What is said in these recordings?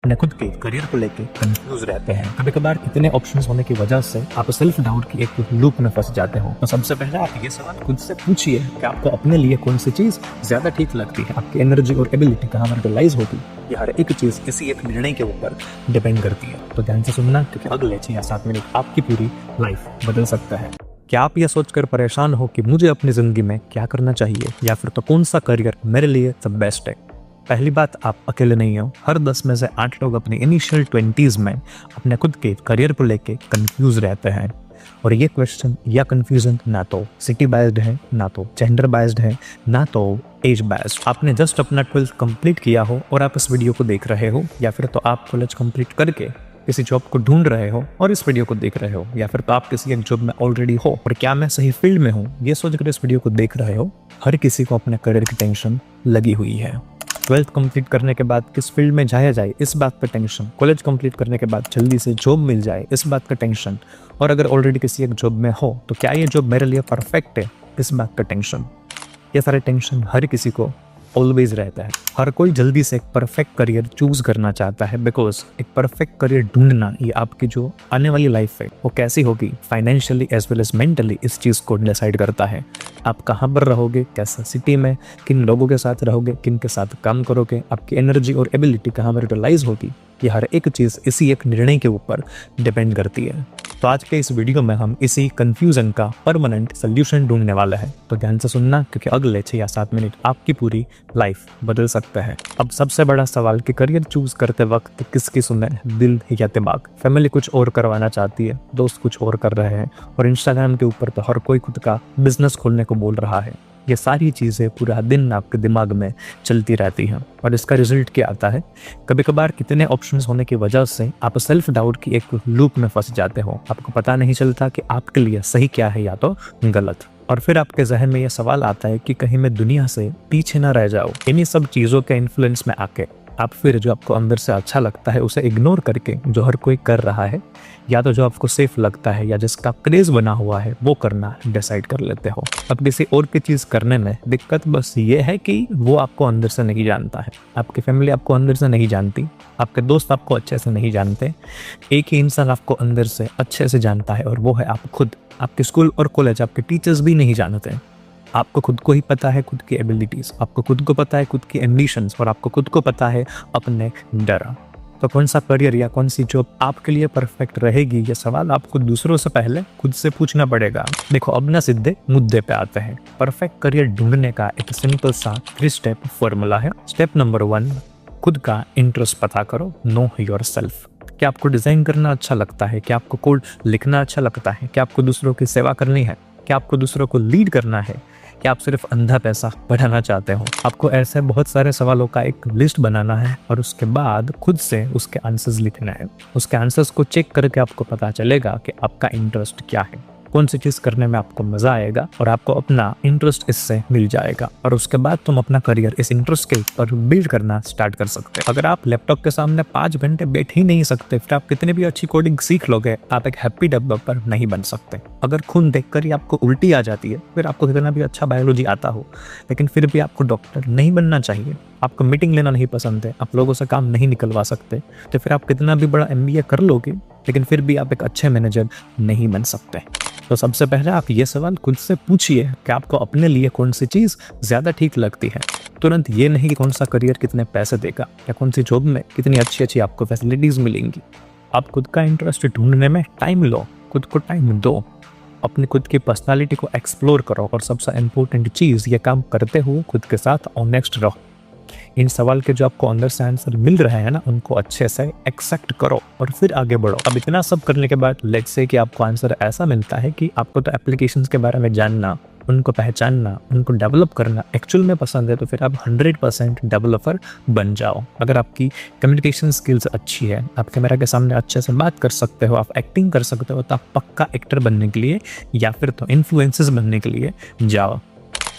अपने खुद के करियर को लेके कंफ्यूज रहते हैं। कभी कभार इतने ऑप्शंस होने की वजह से आप सेल्फ डाउट की एक लूप में फंस जाते हो। तो सबसे पहले आप ये सवाल खुद से पूछिए कि आपको अपने लिए कौन सी चीज ज्यादा ठीक लगती है, आपकी एनर्जी और एबिलिटी कहाँ वर्टिलाइज होगी। ये हर एक चीज किसी एक निर्णय के ऊपर डिपेंड करती है। तो ध्यान से सुनना, क्योंकि अगले 6 या 7 मिनट आपकी पूरी लाइफ बदल सकता है। क्या आप यह सोचकर परेशान हो कि मुझे अपनी जिंदगी में क्या करना चाहिए, या फिर तो कौन सा करियर मेरे लिए सब बेस्ट है? पहली बात, आप अकेले नहीं हो। हर 10 में से 8 लोग अपनी इनिशियल 20s में अपने खुद के करियर को लेके कंफ्यूज रहते हैं। और ये क्वेश्चन या कंफ्यूजन ना तो सिटी बायस्ड है, ना तो जेंडर बायस्ड है, ना तो एज बायस्ड। आपने जस्ट अपना 12th कंप्लीट किया हो और आप इस वीडियो को देख रहे हो, या फिर तो आप कॉलेज कंप्लीट करके किसी जॉब को ढूंढ रहे हो और इस वीडियो को देख रहे हो, या फिर तो आप किसी एक जॉब में ऑलरेडी हो और क्या मैं सही फील्ड में हूँ ये सोचकर इस वीडियो को देख रहे हो। हर किसी को अपने करियर की टेंशन लगी हुई है। 12th कंप्लीट करने के बाद किस फील्ड में जाया जाए, इस बात पर टेंशन। कॉलेज कंप्लीट करने के बाद जल्दी से जॉब मिल जाए, इस बात का टेंशन। और अगर ऑलरेडी किसी एक जॉब में हो तो क्या ये जॉब मेरे लिए परफेक्ट है, इस बात का टेंशन। ये सारे टेंशन हर किसी को ऑलवेज रहता है। हर कोई जल्दी से एक परफेक्ट करियर चूज करना चाहता है, बिकॉज एक परफेक्ट करियर ढूंढना ये आपकी जो आने वाली लाइफ है वो कैसी होगी financially as well as mentally, इस चीज़ को डिसाइड करता है। आप कहाँ पर रहोगे, कैसा सिटी में, किन लोगों के साथ रहोगे, किन के साथ काम करोगे, आपकी एनर्जी और एबिलिटी कहाँ पर यूटिलाइज होगी, ये हर एक चीज़ इसी एक निर्णय के ऊपर डिपेंड करती है। तो आज के इस वीडियो में हम इसी कंफ्यूजन का परमानेंट सोल्यूशन ढूंढने वाले हैं। तो ध्यान से सुनना, क्योंकि अगले 6 या 7 मिनट आपकी पूरी लाइफ बदल सकता है। अब सबसे बड़ा सवाल कि करियर चूज करते वक्त किसकी सुने, दिल या दिमाग? फैमिली कुछ और करवाना चाहती है, दोस्त कुछ और कर रहे हैं, और इंस्टाग्राम के ऊपर तो हर कोई खुद का बिजनेस खोलने को बोल रहा है। ये सारी चीज़ें पूरा दिन आपके दिमाग में चलती रहती हैं, और इसका रिजल्ट क्या आता है? कभी कभार कितने ऑप्शंस होने की वजह से आप सेल्फ डाउट की एक लूप में फंस जाते हो। आपको पता नहीं चलता कि आपके लिए सही क्या है या तो गलत। और फिर आपके जहन में यह सवाल आता है कि कहीं मैं दुनिया से पीछे ना रह जाऊं। इन्हीं सब चीज़ों के इन्फ्लुएंस में आके आप फिर जो आपको अंदर से अच्छा लगता है उसे इग्नोर करके जो हर कोई कर रहा है, या तो जो आपको सेफ लगता है या जिसका क्रेज बना हुआ है वो करना डिसाइड कर लेते हो। अब किसी और की चीज़ करने में दिक्कत बस ये है कि वो आपको अंदर से नहीं जानता है, आपकी फैमिली आपको अंदर से नहीं जानती, आपके दोस्त आपको अच्छे से नहीं जानते। एक ही इंसान आपको अंदर से अच्छे से जानता है, और वो है आप खुद। आपके स्कूल और कॉलेज, आपके टीचर्स भी नहीं जानते। आपको खुद को ही पता है खुद की एबिलिटीज़, आपको खुद को पता है खुद की एम्बिशंस, और आपको खुद को पता है अपने डर। तो कौन सा करियर या कौन सी जॉब आपके लिए परफेक्ट रहेगी, ये सवाल आपको दूसरों से पहले खुद से पूछना पड़ेगा। देखो, अब ना सीधे मुद्दे पे आते हैं। परफेक्ट करियर ढूंढने का एक सिंपल सा 3 स्टेप फॉर्मूला है। स्टेप नंबर 1, खुद का इंटरेस्ट पता करो, नो योरसेल्फ। क्या आपको डिज़ाइन करना अच्छा लगता है? क्या आपको कोड लिखना अच्छा लगता है? क्या आपको दूसरों की सेवा करनी है? क्या आपको दूसरों को लीड करना है? क्या आप सिर्फ अंधा पैसा बढ़ाना चाहते हो? आपको ऐसे बहुत सारे सवालों का एक लिस्ट बनाना है, और उसके बाद खुद से उसके आंसर्स लिखना है। उसके आंसर्स को चेक करके आपको पता चलेगा कि आपका इंटरेस्ट क्या है, कौन सी चीज़ करने में आपको मज़ा आएगा, और आपको अपना इंटरेस्ट इससे मिल जाएगा। और उसके बाद तुम अपना करियर इस इंटरेस्ट के ऊपर बिल्ड करना स्टार्ट कर सकते हो। अगर आप लैपटॉप के सामने 5 घंटे बैठ ही नहीं सकते, फिर आप कितनी भी अच्छी कोडिंग सीख लोगे, आप एक हैप्पी डेवलपर नहीं बन सकते। अगर खून देखकर ही आपको उल्टी आ जाती है, फिर आपको कितना भी अच्छा बायोलॉजी आता हो, लेकिन फिर भी आपको डॉक्टर नहीं बनना चाहिए। आपको मीटिंग लेना नहीं पसंद है, आप लोगों से काम नहीं निकलवा सकते, तो फिर आप कितना भी बड़ा MBA कर लोगे, लेकिन फिर भी आप एक अच्छे मैनेजर नहीं बन सकते। तो सबसे पहले आप ये सवाल खुद से पूछिए कि आपको अपने लिए कौन सी चीज़ ज़्यादा ठीक लगती है। तुरंत ये नहीं कि कौन सा करियर कितने पैसे देगा, या कौन सी जॉब में कितनी अच्छी अच्छी आपको फैसिलिटीज़ मिलेंगी। आप खुद का इंटरेस्ट ढूंढने में टाइम लो, खुद को टाइम दो, अपनी खुद की पर्सनालिटी को एक्सप्लोर करो, और सबसे इम्पोर्टेंट चीज़, ये काम करते हुए खुद के साथ ऑनेस्ट रहो। इन सवाल के जो आपको अंदर से आंसर मिल रहे हैं ना, उनको अच्छे से एक्सेप्ट करो और फिर आगे बढ़ो। अब इतना सब करने के बाद लेट्स से कि आपको आंसर ऐसा मिलता है कि आपको तो एप्लीकेशंस के बारे में जानना, उनको पहचानना, उनको डेवलप करना एक्चुअल में पसंद है, तो फिर आप 100% डेवलपर बन जाओ। अगर आपकी कम्युनिकेशन स्किल्स अच्छी है, आप कैमरा के सामने अच्छे से बात कर सकते हो, आप एक्टिंग कर सकते हो, तो आप पक्का एक्टर बनने के लिए या फिर तो इन्फ्लुएंसर्स बनने के लिए जाओ।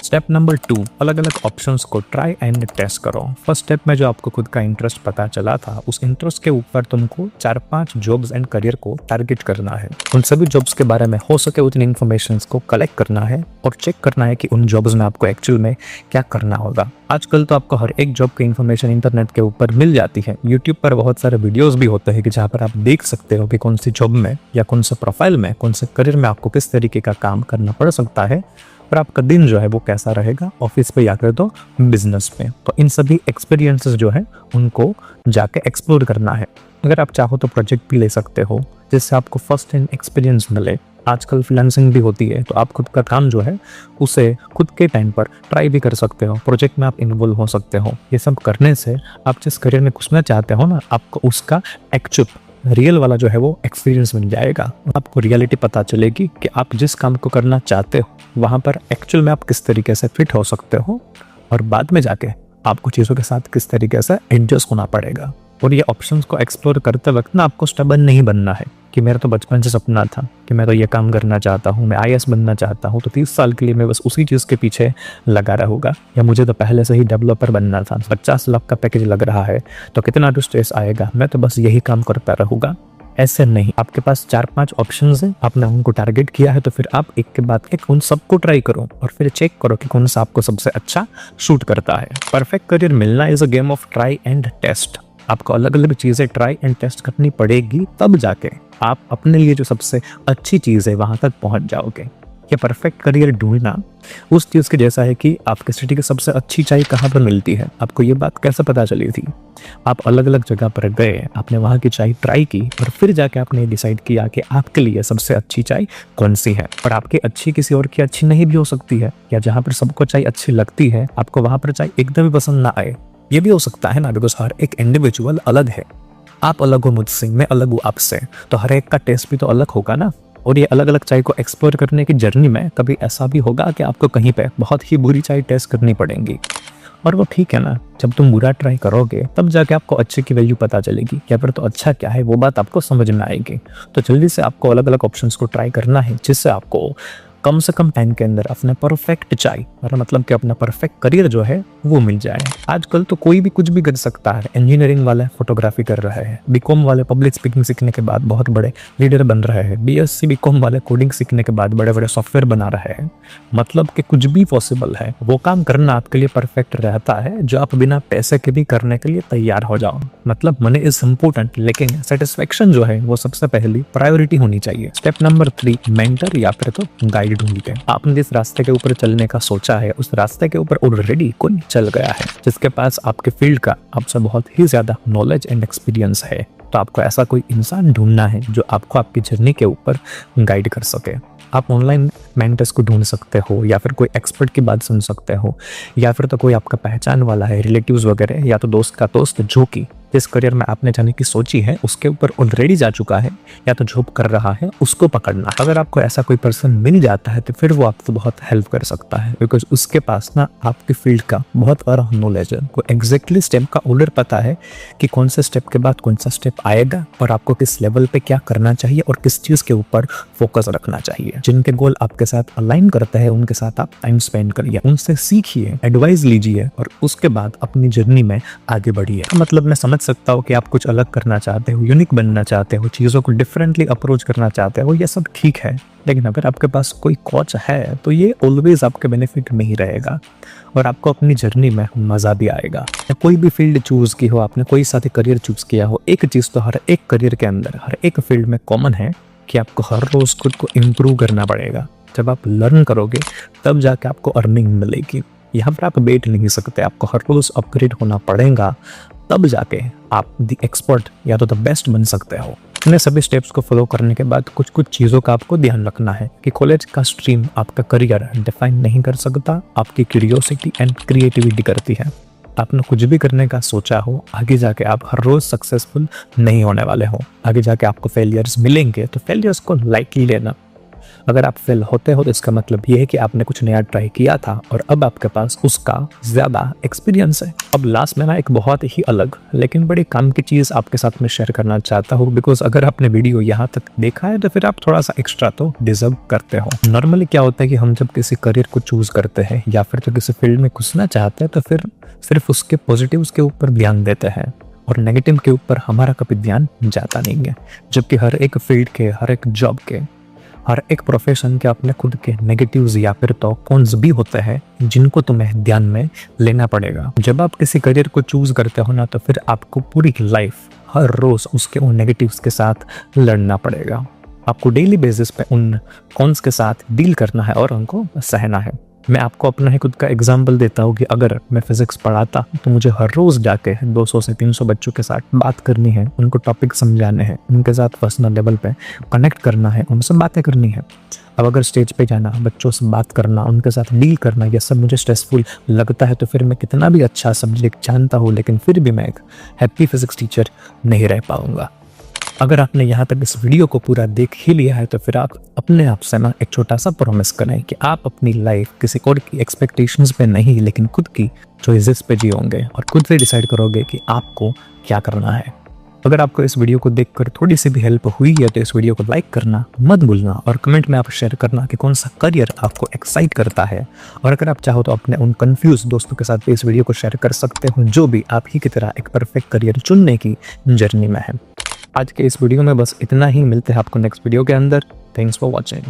स्टेप नंबर 2, अलग अलग ऑप्शंस को ट्राई एंड टेस्ट करो। फर्स्ट स्टेप में जो आपको खुद का इंटरेस्ट पता चला था, उस इंटरेस्ट के ऊपर तुमको 4-5 जॉब्स एंड करियर को टारगेट करना है। उन सभी जॉब्स के बारे में हो सके उतनी इन्फॉर्मेशन को कलेक्ट करना है और चेक करना है कि उन जॉब्स में आपको एक्चुअल में क्या करना होगा। आजकल तो आपको हर एक जॉब की इन्फॉर्मेशन इंटरनेट के ऊपर मिल जाती है। यूट्यूब पर बहुत सारे वीडियोस भी होते हैं कि जहाँ पर आप देख सकते हो कि कौन सी जॉब में या कौन से प्रोफाइल में, कौन से करियर में आपको किस तरीके का काम करना पड़ सकता है और आपका दिन जो है वो कैसा रहेगा, ऑफिस पे या फिर तो बिजनेस पे। तो इन सभी एक्सपीरियंसेस जो है उनको जाके एक्सप्लोर करना है। अगर आप चाहो तो प्रोजेक्ट भी ले सकते हो जिससे आपको फर्स्ट हैंड एक्सपीरियंस मिले। आजकल फ्रीलांसिंग भी होती है, तो आप खुद का काम जो है उसे खुद के टाइम पर ट्राई भी कर सकते हो, प्रोजेक्ट में आप इन्वॉल्व हो सकते हो। ये सब करने से आप जिस करियर में घुसना चाहते हो ना, आपको उसका एक्चुअल रियल वाला जो है वो एक्सपीरियंस मिल जाएगा। आपको रियलिटी पता चलेगी कि आप जिस काम को करना चाहते हो वहाँ पर एक्चुअल में आप किस तरीके से फिट हो सकते हो और बाद में जाके आपको चीज़ों के साथ किस तरीके से एडजस्ट होना पड़ेगा। और ये ऑप्शंस को एक्सप्लोर करते वक्त ना आपको स्टबर्न नहीं बनना है कि मेरा तो बचपन से सपना था कि मैं तो ये काम करना चाहता हूँ, मैं आईएएस बनना चाहता हूँ, तो 30 साल के लिए मैं बस उसी चीज़ के पीछे लगा रहूँगा, या मुझे तो पहले से ही डेवलपर बनना था, 50 लाख का पैकेज लग रहा है तो कितना तो स्ट्रेस आएगा, मैं तो बस यही काम करता रहूँगा। ऐसे नहीं, आपके पास 4-5 ऑप्शंस हैं, आपने उनको टारगेट किया है तो फिर आप एक के बाद एक उन सबको ट्राई करो और फिर चेक करो कि कौन सा आपको सबसे अच्छा शूट करता है। परफेक्ट करियर मिलना is a game of try and test. आपको अलग अलग चीज़ें ट्राई एंड टेस्ट करनी पड़ेगी, तब जाके आप अपने लिए जो सबसे अच्छी चीज़ है वहाँ तक पहुँच जाओगे। ये परफेक्ट करियर ढूंढना उस चीज़ के जैसा है कि आपके सिटी की सबसे अच्छी चाय कहाँ पर मिलती है। आपको ये बात कैसे पता चली थी? आप अलग अलग जगह पर गए, आपने वहाँ की चाय ट्राई की और फिर जाके आपने डिसाइड किया कि आपके लिए सबसे अच्छी चाय कौन सी है। और आपकी अच्छी किसी और की अच्छी नहीं भी हो सकती है, या जहाँ पर सबको चाय अच्छी लगती है आपको वहाँ पर चाय एकदम भी पसंद ना आए। ये भी हो सकता है ना, बिकॉज हर एक इंडिविजुअल अलग है। आप अलग हो मुझसे, मैं अलग हूँ आपसे, तो हर एक का टेस्ट भी तो अलग होगा ना। और ये अलग अलग चाय को एक्सप्लोर करने की जर्नी में कभी ऐसा भी होगा कि आपको कहीं पे बहुत ही बुरी चाय टेस्ट करनी पड़ेगी, और वो ठीक है ना। जब तुम बुरा ट्राई करोगे तब जाके आपको अच्छे की वैल्यू पता चलेगी, या फिर तो अच्छा क्या है वो बात आपको समझ में आएगी। तो जल्दी से आपको अलग अलग ऑप्शंस को ट्राई करना है, जिससे आपको कम से कम टाइम के अंदर अपने परफेक्ट चाय, मतलब कि अपना परफेक्ट करियर जो है वो मिल जाए। आजकल तो कोई भी कुछ भी कर सकता है। इंजीनियरिंग वाले फोटोग्राफी कर रहे हैं, बीकॉम वाले पब्लिक स्पीकिंग सीखने के बाद बहुत बड़े लीडर बन रहे हैं, बीएससी बीकॉम वाले कोडिंग सीखने के बाद बड़े बड़े सॉफ्टवेयर बना रहे हैं। मतलब कि कुछ भी पॉसिबल है। वो काम करना आपके लिए परफेक्ट रहता है जो आप बिना पैसे के भी करने के लिए तैयार हो जाओ। मतलब मनी इज इम्पोर्टेंट, लेकिन सेटिस्फेक्शन जो है वो सबसे पहली प्रायोरिटी होनी चाहिए। स्टेप नंबर 3, मेंटर या फिर तो गाइड ढूंढते हैं। आपने जिस रास्ते के ऊपर चलने का सोचा है उस रास्ते के ऊपर ऑलरेडी कोई चल गया है, जिसके पास आपके फील्ड का आपसे बहुत ही ज्यादा नॉलेज एंड एक्सपीरियंस है। तो आपको ऐसा कोई इंसान ढूंढना है जो आपको आपकी जर्नी के ऊपर गाइड कर सके। आप ऑनलाइन मेंटर्स को ढूंढ सकते हो, या फिर कोई एक्सपर्ट की बात सुन सकते हो, या फिर तो कोई आपका पहचान वाला है, रिलेटिव्स वगैरह, या तो दोस्त का दोस्त जो कि जिस करियर में आपने जाने की सोची है उसके ऊपर ऑलरेडी जा चुका है या तो जॉब कर रहा है, उसको पकड़ना। अगर आपको ऐसा कोई पर्सन मिल जाता है तो फिर वो आपको बहुत हेल्प कर सकता है, बिकॉज उसके पास ना आपके फील्ड का बहुत बड़ा नॉलेज है। वो एग्जैक्टली स्टेप का ऑर्डर पता है कि कौन से स्टेप के बाद कौन सा स्टेप आएगा और आपको किस लेवल पे क्या करना चाहिए और किस चीज़ के ऊपर फोकस रखना चाहिए। जिनके गोल आपके साथ अलाइन करते हैं उनके साथ आप टाइम स्पेंड करिए, उनसे सीखिए, एडवाइस लीजिए और उसके बाद अपनी जर्नी में आगे बढ़िए। मतलब मैं समझ सकता हूँ कि आप कुछ अलग करना चाहते हो, यूनिक बनना चाहते हो, चीज़ों को डिफरेंटली अप्रोच करना चाहते हो, ये सब ठीक है। लेकिन अगर आपके पास कोई कोच है तो ये ऑलवेज आपके बेनिफिट में ही रहेगा और आपको अपनी जर्नी में मज़ा भी आएगा। कोई भी फील्ड चूज़ की हो, आपने कोई सा करियर चूज़ किया हो, एक चीज़ तो हर एक करियर के अंदर, हर एक फील्ड में कॉमन है कि आपको हर रोज़ खुद को इम्प्रूव करना पड़ेगा। जब आप लर्न करोगे तब जाके आपको अर्निंग मिलेगी। यहाँ पर आप बैठ नहीं सकते, आपको हर रोज़ अपग्रेड होना पड़ेगा, तब जाके आप द एक्सपर्ट या तो द बेस्ट बन सकते हो। इन्हें सभी स्टेप्स को फॉलो करने के बाद कुछ कुछ चीज़ों का आपको ध्यान रखना है कि कॉलेज का स्ट्रीम आपका करियर डिफाइन नहीं कर सकता, आपकी क्यूरियोसिटी एंड क्रिएटिविटी करती है। आपने कुछ भी करने का सोचा हो, आगे जाके आप हर रोज़ सक्सेसफुल नहीं होने वाले हो। आगे जाके आपको फेलियर्स मिलेंगे तो फेलियर्स को लाइटली लेना, अगर आप फेल होते हो तो इसका मतलब ये है कि आपने कुछ नया ट्राई किया था और अब आपके पास उसका ज़्यादा एक्सपीरियंस है। अब लास्ट में ना एक बहुत ही अलग लेकिन बड़ी काम की चीज़ आपके साथ में शेयर करना चाहता हूँ, बिकॉज अगर आपने वीडियो यहाँ तक देखा है तो फिर आप थोड़ा सा एक्स्ट्रा तो डिजर्व करते हो। नॉर्मली क्या होता है कि हम जब किसी करियर को चूज करते हैं या फिर तो किसी फील्ड में घुसना चाहते हैं तो फिर सिर्फ उसके पॉजिटिव्स के ऊपर ध्यान देते हैं और नेगेटिव के ऊपर हमारा कभी ध्यान जाता नहीं है। जबकि हर एक फील्ड के, हर एक जॉब के, हर एक प्रोफेशन के अपने खुद के नेगेटिव्स या फिर तो कॉन्स भी होते हैं जिनको तुम्हें ध्यान में लेना पड़ेगा। जब आप किसी करियर को चूज करते हो ना तो फिर आपको पूरी लाइफ हर रोज उसके उन नेगेटिव्स के साथ लड़ना पड़ेगा। आपको डेली बेसिस पे उन कॉन्स के साथ डील करना है और उनको सहना है। मैं आपको अपना ही खुद का एग्जाम्पल देता हूँ कि अगर मैं फिजिक्स पढ़ाता तो मुझे हर रोज़ जाके 200 से 300 बच्चों के साथ बात करनी है, उनको टॉपिक समझाने हैं, उनके साथ पर्सनल लेवल पे कनेक्ट करना है, उनसे बातें करनी है। अब अगर स्टेज पे जाना, बच्चों से बात करना, उनके साथ डील करना, ये सब मुझे स्ट्रेसफुल लगता है तो फिर मैं कितना भी अच्छा सब्जेक्ट जानता हूँ लेकिन फिर भी मैं एक हैप्पी फिजिक्स टीचर नहीं रह पाऊँगा। अगर आपने यहाँ तक इस वीडियो को पूरा देख ही लिया है तो फिर आप अपने आप से ना एक छोटा सा प्रॉमिस करें कि आप अपनी लाइफ किसी और की एक्सपेक्टेशंस पे नहीं लेकिन खुद की चॉइसेस पे जियोगे और खुद से डिसाइड करोगे कि आपको क्या करना है। अगर आपको इस वीडियो को देखकर थोड़ी सी भी हेल्प हुई है तो इस वीडियो को लाइक करना मत भूलना और कमेंट में आप शेयर करना कि कौन सा करियर आपको एक्साइट करता है। और अगर आप चाहो तो अपने उन कंफ्यूज दोस्तों के साथ भी इस वीडियो को शेयर कर सकते हो जो भी आप ही की तरह एक परफेक्ट करियर चुनने की जर्नी में है। आज के इस वीडियो में बस इतना ही, मिलते हैं आपको नेक्स्ट वीडियो के अंदर। Thanks for watching.